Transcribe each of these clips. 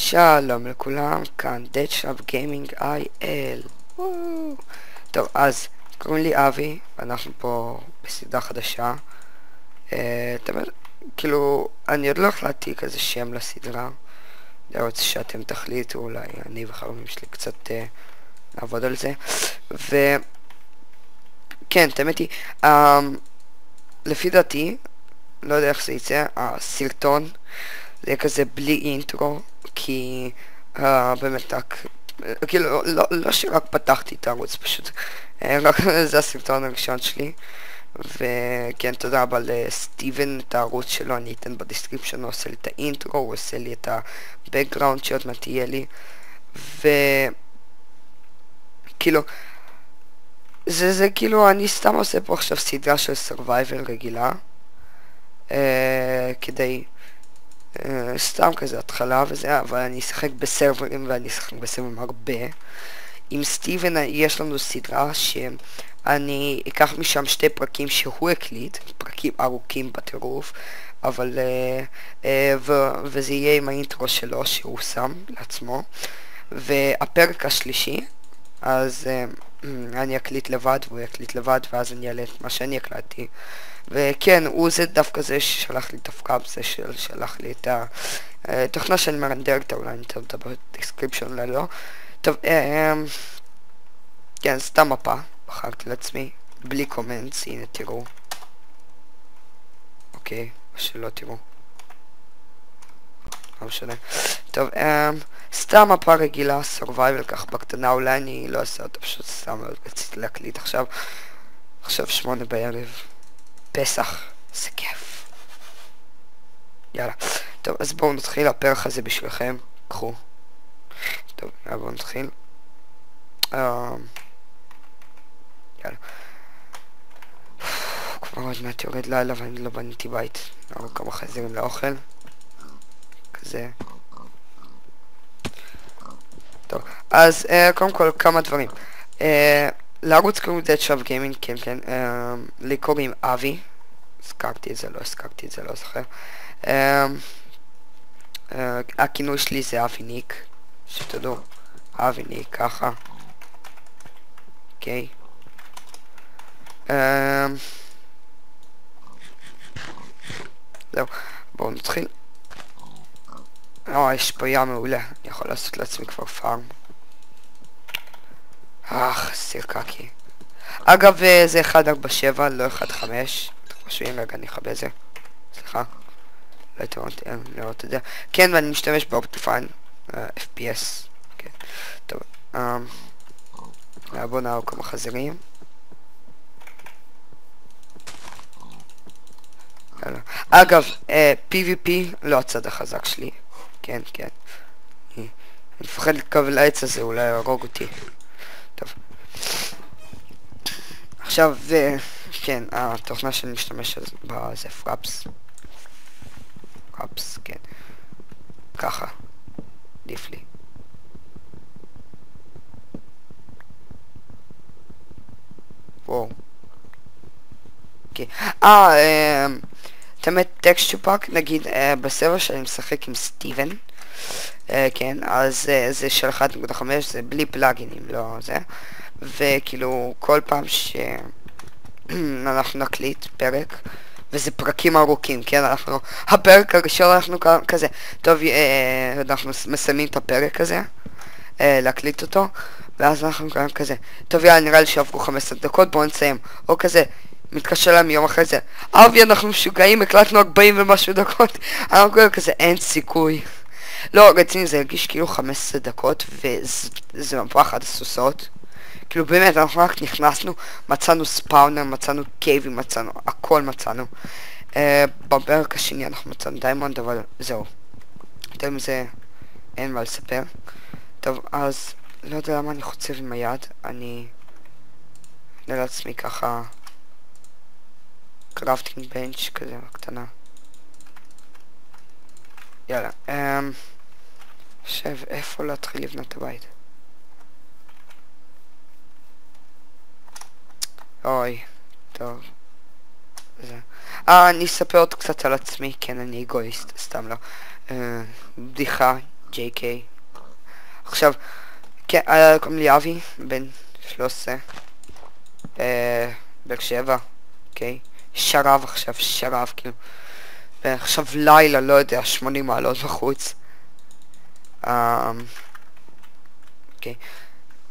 שלום לכולם, כאן דדשלב גיימינג איי-אל. טוב, אז קוראים לי אבי, ואנחנו פה בסדרה חדשה. כאילו, אני עוד לא החלטתי כזה שם לסדרה. אני רוצה שאתם תחליטו, אולי אני וחברים שלי קצת נעבוד על זה. וכן, האמת היא, לפי דעתי, לא יודע איך זה יצא, הסרטון זה יהיה כזה בלי אינטרו, כי באמת רק, כאילו, לא שרק פתחתי את הערוץ, פשוט רק זה הסרטון הראשון שלי. וכן, תודה רבה לסטיבן, את הערוץ שלו אני אתן בדיסקריפשן, הוא עושה לי את האינטרו, הוא עושה לי את הבקגראונד שעוד מעט תהיה לי, וכאילו זה כאילו אני סתם עושה פה עכשיו סדרה של סרווייבל רגילה, כדי סתם כזה התחלה וזה, אבל אני אשחק בסרברים ואני אשחק בסרברים הרבה. עם סטיבן יש לנו סדרה שאני אקח משם שתי פרקים שהוא הקליט, פרקים ארוכים בטירוף, אבל וזה יהיה עם האינטרו שלו שהוא שם לעצמו. והפרק השלישי, אז אני אקליט לבד והוא יקליט לבד, ואז אני אעלה את מה שאני הקלטתי. וכן, הוא זה דווקא זה ששלח לי את הפקאפ, זה ששלח לי את התוכנה שאני מרנדרת, אולי אני אתן אותה בדיסקריפשן, אולי לא. טוב, כן, סתם מפה, בחרתי לעצמי, בלי קומנטס, הנה תראו. אוקיי, מה שלא תראו. לא משנה. טוב, סתם מפה רגילה, survival כך בקטנה, אולי אני לא אעשה אותה, פשוט סתם רציתי להקליט עכשיו 8 בערב. פסח, זה כיף. יאללה. טוב, אז בואו נתחיל, הפרח הזה בשבילכם, קחו. טוב, בואו נתחיל. יאללה. כבר עוד מעט יורד לילה ואני לא בניתי בית. נעבור כמה חזירים לאוכל. כזה. טוב, אז קודם כל כמה דברים. לערוץ קוראים דדשלב גיימינג, כן, לי קוראים אבי. הזכרתי את זה, לא הזכרתי את זה, לא זוכר. הכינוי שלי זה אבי ניק, שתדעו, אבי ניק, ככה. אוקיי. זהו, בואו נתחיל. יש פה ים מעולה, אני יכול לעשות לעצמי כבר פארם. סיר קקי. אגב, זה 1.47, לא 1.5. חושבים, רגע, אני אכבה את זה. סליחה. לא הייתי לראות את זה. כן, ואני משתמש באופטיפיין. FPS. כן. טוב. בואו נעבור כמה חזירים. אגב, PvP לא הצד החזק שלי. כן. אני מפחד לקבל העץ הזה, אולי יהרוג אותי. טוב. עכשיו, כן, התוכנה שאני משתמש בה זה פראפס. פראפס, כן. ככה. עדיף לי. וואו. אוקיי. תמת טקסטו פאק, נגיד בסרבר שאני משחק עם סטיבן. כן, אז זה של 1.5, זה בלי פלאגינים, לא זה. וכאילו, כל פעם שאנחנו נקליט פרק, וזה פרקים ארוכים, כן, הפרק הראשון אנחנו כזה, טוב, אנחנו מסיימים את הפרק הזה, להקליט אותו, ואז אנחנו גם כזה, טוב, יאללה, נראה לי שעברו 15 דקות, בואו נסיים, או כזה, מתקשר להם יום אחרי זה, אבי, אנחנו משוגעים, הקלטנו 40 ומשהו דקות, אנחנו כזה, אין סיכוי. לא, רציני, זה הרגיש כאילו 15 דקות, וזה מפה אחת הסוסות. כאילו באמת, אנחנו רק נכנסנו, מצאנו ספאונר, מצאנו קייבים, מצאנו, הכל מצאנו. בפרק השני אנחנו מצאנו דיימונד, אבל זהו. יותר מזה, אין מה לספר. טוב, אז, לא יודע למה אני חוצב עם היד, אני נראה לעצמי ככה, קראפטינג בנץ' כזה, קטנה. יאללה, עכשיו, איפה להתחיל לבנות את הבית? אוי, טוב. אני אספר עוד קצת על עצמי, כן, אני אגואיסט, סתם לא. בדיחה, JK. עכשיו, כן, קוראים לי אבי, בן 13. באר שבע, אוקיי? שרב עכשיו, שרב, כאילו. ועכשיו לילה, לא יודע, 80 מעלות בחוץ. אוקיי.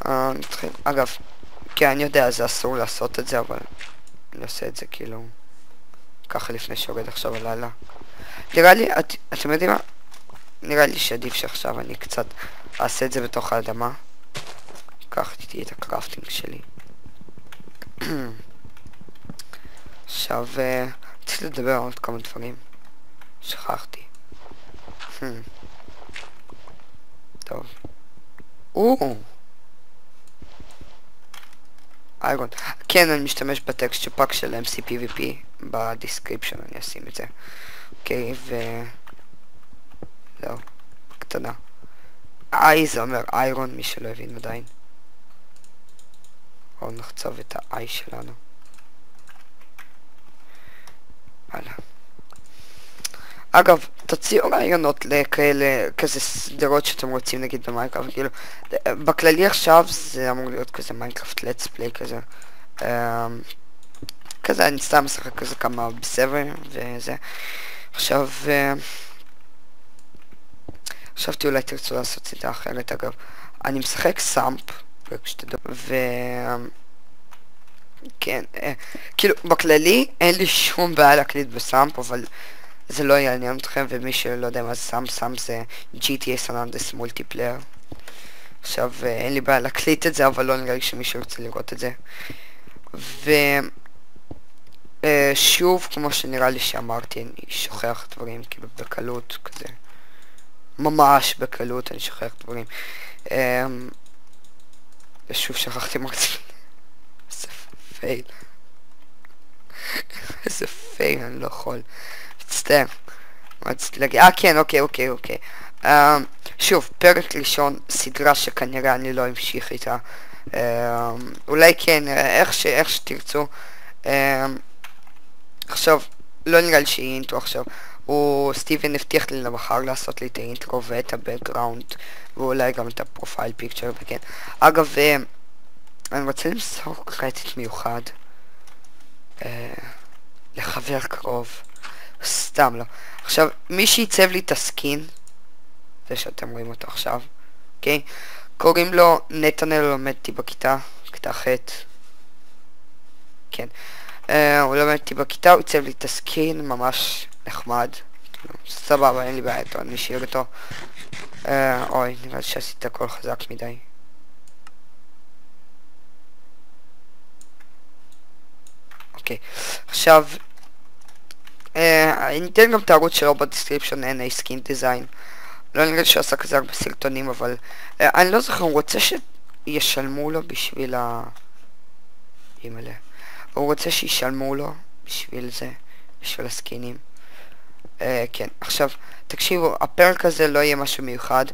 נתחיל, אגב, כן, אני יודע, זה אסור לעשות את זה, אבל אני עושה את זה כאילו ככה לפני שיורד עכשיו הלילה. נראה לי, אתם יודעים מה? נראה לי שעדיף שעכשיו אני קצת אעשה את זה בתוך האדמה. קח איתי את הקרפטינג שלי. עכשיו, רציתי לדבר על עוד כמה דברים. שכחתי. טוב. איירון. כן, אני משתמש בטקסט פאק של MCPVP בדיסקריפשן, אני אשים את זה. אוקיי, זהו. קטנה. זה אומר איירון, מי שלא הבין עדיין. בואו נחצוב את ה-I שלנו. הלאה. אגב, תציעו רעיונות לכאלה, כזה סדרות שאתם רוצים נגיד במיינקראפט, כאילו, בכללי עכשיו זה אמור להיות כזה מיינקראפט let's play כזה. כזה אני סתם משחק כזה כמה בסבר וזה. עכשיו, חשבתי אולי תרצו לעשות סדרה אחרת. אגב, אני משחק סאמפ, כן, כאילו, בכללי אין לי שום בעיה להקליט בסאמפ, אבל זה לא יעניין אתכם, ומי שלא יודע מה זה סאמפ זה GTA San Andreas מולטיפלייר. עכשיו, אין לי בעיה להקליט את זה, אבל לא נראה לי שמישהו רוצה לראות את זה. שוב, כמו שנראה לי שאמרתי, אני שוכח דברים, כאילו, בקלות, כזה. ממש בקלות, אני שוכח דברים. ושוב שכחתי מה רציתי. איזה פייל. איזה פייל, אני לא יכול. מצטער. מה רציתי להגיד? כן, אוקיי. שוב, פרק ראשון, סדרה שכנראה אני לא אמשיך איתה. אולי כן, איך שתרצו. עכשיו, לא נראה לי שיהיה אינטרו עכשיו. סטיבן הבטיח לי למחר לעשות לי את האינטרו ואת הבקגראונד, ואולי גם את הפרופייל פיקצ'ר, וכן. אגב, אני רוצה למסור קרדיט מיוחד לחבר קרוב. סתם לא. עכשיו, מי שעיצב לי את הסקין, זה שאתם רואים אותו עכשיו, אוקיי? קוראים לו נתנאל, לומד איתי בכיתה, כיתה ח'. כן. הוא לומד איתי בכיתה, הוא עיצב לי את הסקין, ממש נחמד. סבבה, אין לי בעיה איתו, אני אשאיר אותו. אוי, נראה שעשית הכל חזק מדי. אוקיי, עכשיו, אני אתן גם את הערוץ שלו בדיסקריפשן, NA Skin Design. לא נראה שהוא עשה כזה הרבה סרטונים, אבל אני לא זוכר, הוא רוצה שישלמו לו בשביל הוא רוצה שישלמו לו בשביל זה, בשביל הסקינים. כן, עכשיו, תקשיבו, הפרק הזה לא יהיה משהו מיוחד.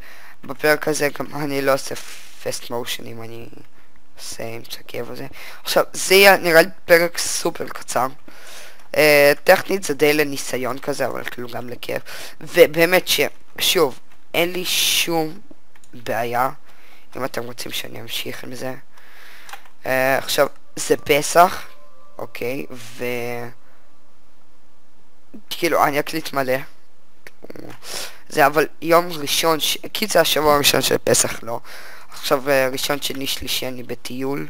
בפרק הזה גם אני לא עושה פסט מושן אם אני עושה עם צ'קב וזה. עכשיו, זה יהיה נראה לי פרק סופר קצר. טכנית זה די לניסיון כזה, אבל כאילו גם לכיף. ובאמת שוב, אין לי שום בעיה אם אתם רוצים שאני אמשיך עם זה. עכשיו, זה פסח, אוקיי, כאילו, אני אקליט מלא. זה אבל יום ראשון, כי זה השבוע הראשון של פסח, לא. עכשיו, ראשון, שני, שלישי, אני בטיול.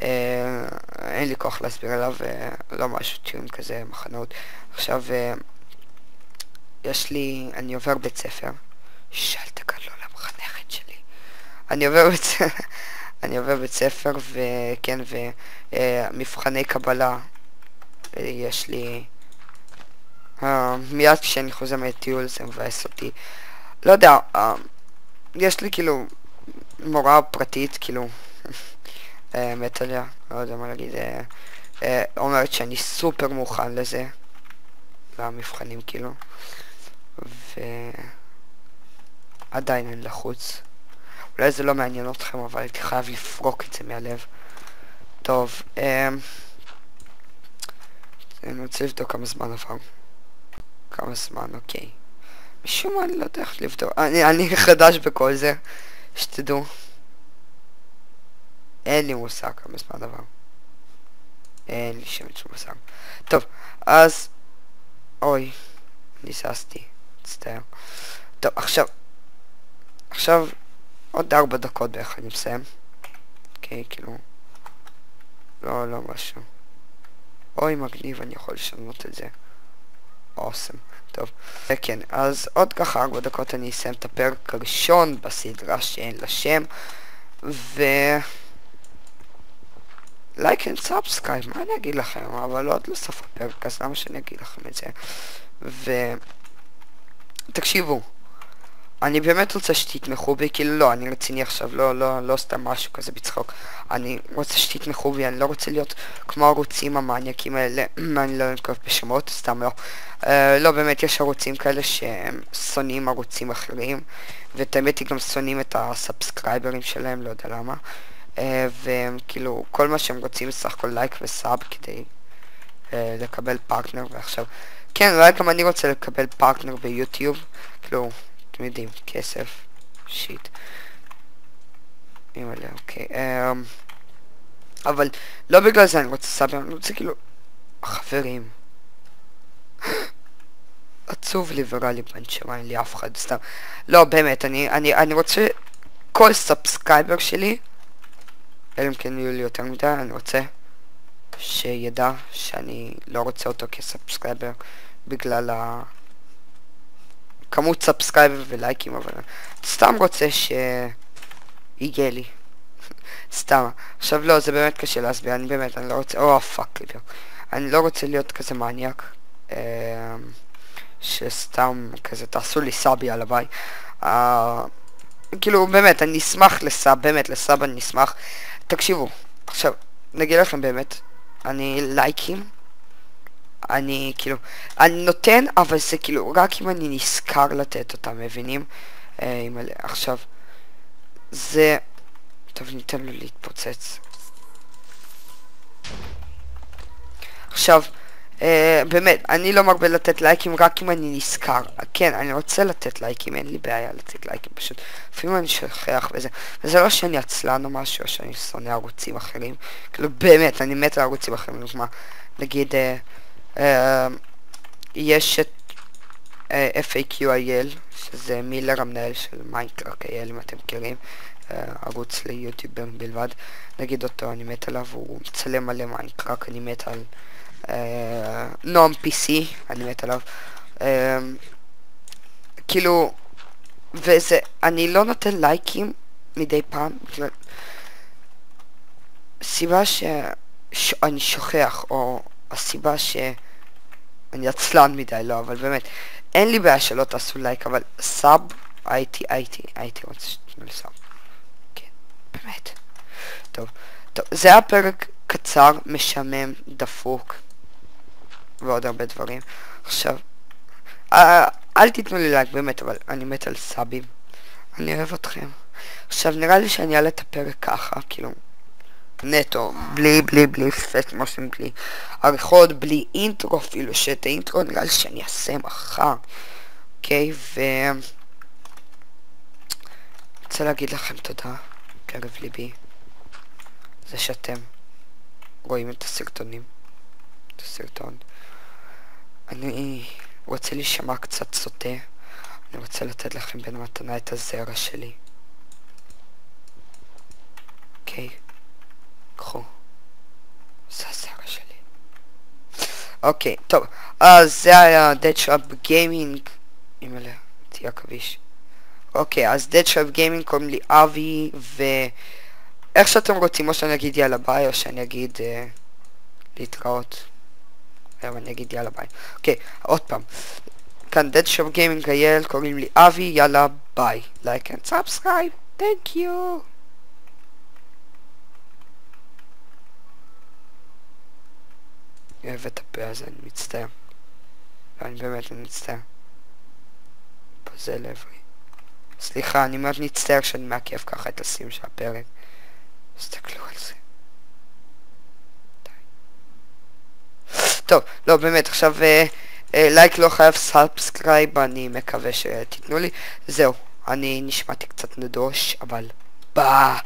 אין לי כוח להסביר עליו, לא משהו טיעון כזה, מחנות. עכשיו, יש לי, אני עובר בית ספר. שאלת כאן לא למחנכת שלי. אני עובר בית ספר, וכן, ומבחני קבלה. יש לי... מיד כשאני חוזר מהטיול זה מבאס אותי. לא יודע, יש לי כאילו מורה פרטית, כאילו מת עליה, לא יודע מה להגיד, אומרת שאני סופר מוכן לזה, למבחנים כאילו, ועדיין אני לחוץ. אולי זה לא מעניין אתכם, אבל הייתי חייב לפרוק את זה מהלב. טוב, אני רוצה לבדוק כמה זמן עבר. כמה זמן, אוקיי. משום מה אני לא יודע איך לבדוק. אני חדש בכל זה, שתדעו. אין לי מושג כמה זמן דבר. אין לי שום מושג. טוב, אז... אוי, ניססתי. מצטער. טוב, עכשיו עוד 4 דקות בערך אני מסיים. אוקיי, כאילו... לא משהו. אוי, מגניב, אני יכול לשנות את זה. אוסם. טוב. כן, אז עוד ככה 4 דקות אני אסיים את הפרק הראשון בסדרה שאין לה שם. לייק אנד סאבסקרייב, מה אני אגיד לכם? אבל עוד לא סוף הפרק, אז למה שאני אגיד לכם את זה? תקשיבו, אני באמת רוצה שתתמכו בי, כאילו לא, אני רציני עכשיו, לא סתם משהו כזה בצחוק. אני רוצה שתתמכו בי, אני לא רוצה להיות כמו הערוצים המענייקים האלה, אני לא אנקוב בשמות, סתם לא. לא, באמת יש ערוצים כאלה שהם שונאים ערוצים אחרים, ואת האמת היא גם שונאים את הסאבסקרייברים שלהם, לא יודע למה. והם כאילו, כל מה שהם רוצים סך הכל לייק וסאב כדי לקבל פרטנר, ועכשיו, כן, אולי גם אני רוצה לקבל פרטנר ביוטיוב, כאילו, אתם יודעים, כסף, שיט. אימא'לה, אוקיי. אבל לא בגלל זה אני רוצה סאב, אני רוצה כאילו, חברים. עצוב לי ורע לי בנשמה, אין לי אף אחד, סתם. לא, באמת, אני רוצה כל סאבסקרייבר שלי, אלא אם כן יהיו לי יותר מדי, אני רוצה שידע שאני לא רוצה אותו כסאבסקרייבר בגלל כמות סאבסקרייבר ולייקים, אבל סתם רוצה שיהיה לי. סתם. עכשיו לא, זה באמת קשה להסביר, אני באמת, אני לא רוצה, פאק ליבר. אני לא רוצה להיות כזה מניאק, שסתם כזה תעשו לי סאבי על הביי. כאילו באמת, אני אשמח לסאב, באמת לסאב אני אשמח. תקשיבו, עכשיו, נגיד לכם באמת, אני לייקים, אני כאילו, אני נותן, אבל זה כאילו, רק אם אני נזכר לתת אותם, מבינים? עכשיו, זה, טוב, ניתן לו להתפוצץ. עכשיו, באמת, אני לא מרבה לתת לייקים רק אם אני נזכר. כן, אני רוצה לתת לייקים, אין לי בעיה לתת לייקים, פשוט לפעמים אני שוכח וזה לא שאני עצלן או משהו, או שאני שונא ערוצים אחרים. כאילו, באמת, אני מת על ערוצים אחרים, לדוגמה, נגיד, יש את FAQIL, שזה מילר המנהל של מיינקראפט IL, אם אתם מכירים, ערוץ ליוטיובר בלבד. נגיד אותו, אני מת עליו, הוא מצלם מלא מיינקראפט, אני מת על נועם PC, אני מת עליו. כאילו, וזה, אני לא נותן לייקים מדי פעם, סיבה שאני שוכח, או הסיבה שאני עצלן מדי, לא, אבל באמת, אין לי בעיה שלא תעשו לייק, אבל סאב, הייתי רוצה שתתנו לי סאב. כן, באמת. טוב, זה היה פרק קצר, משמם, דפוק, ועוד הרבה דברים. עכשיו, אל תיתנו לי לייק, באמת, אבל אני מת על סאבים. אני אוהב אתכם. עכשיו, נראה לי שאני אעלה את הפרק ככה, כאילו, נטו, בלי פסט מושם, בלי עריכות, בלי אינטרו אפילו, שאת האינטרו נראה לי שאני אעשה מחר. אוקיי, רוצה להגיד לכם תודה, קרב ליבי, זה שאתם רואים את הסרטונים, את הסרטון. אני רוצה להישמע קצת סוטה, אני רוצה לתת לכם בין מתנה את הזרע שלי. אוקיי, קחו, זה הזרע שלי. אוקיי, טוב, אז זה היה Dead Shop Gaming, אימא'לה, תהיה כביש. אוקיי, אז Dead Shop Gaming קוראים לי אבי, ואיך שאתם רוצים, או שאני אגיד יאללה ביי, או שאני אגיד להתראות. היום אני אגיד יאללה ביי. אוקיי, עוד פעם. כאן Dead Shop Gaming אייל, קוראים לי אבי, יאללה ביי. Like and subscribe, thank you. אני אוהב את הפה הזה, אני מצטער. לא, אני באמת מצטער. פה זה לעברי. סליחה, אני מאוד מצטער שאני מעכב ככה את הסיום של הפרק. תסתכלו על זה. די. טוב, לא, באמת, עכשיו, לייק לא חייב, סאבסקרייב, אני מקווה שתיתנו לי. זהו, אני נשמעתי קצת נדוש, אבל ביי.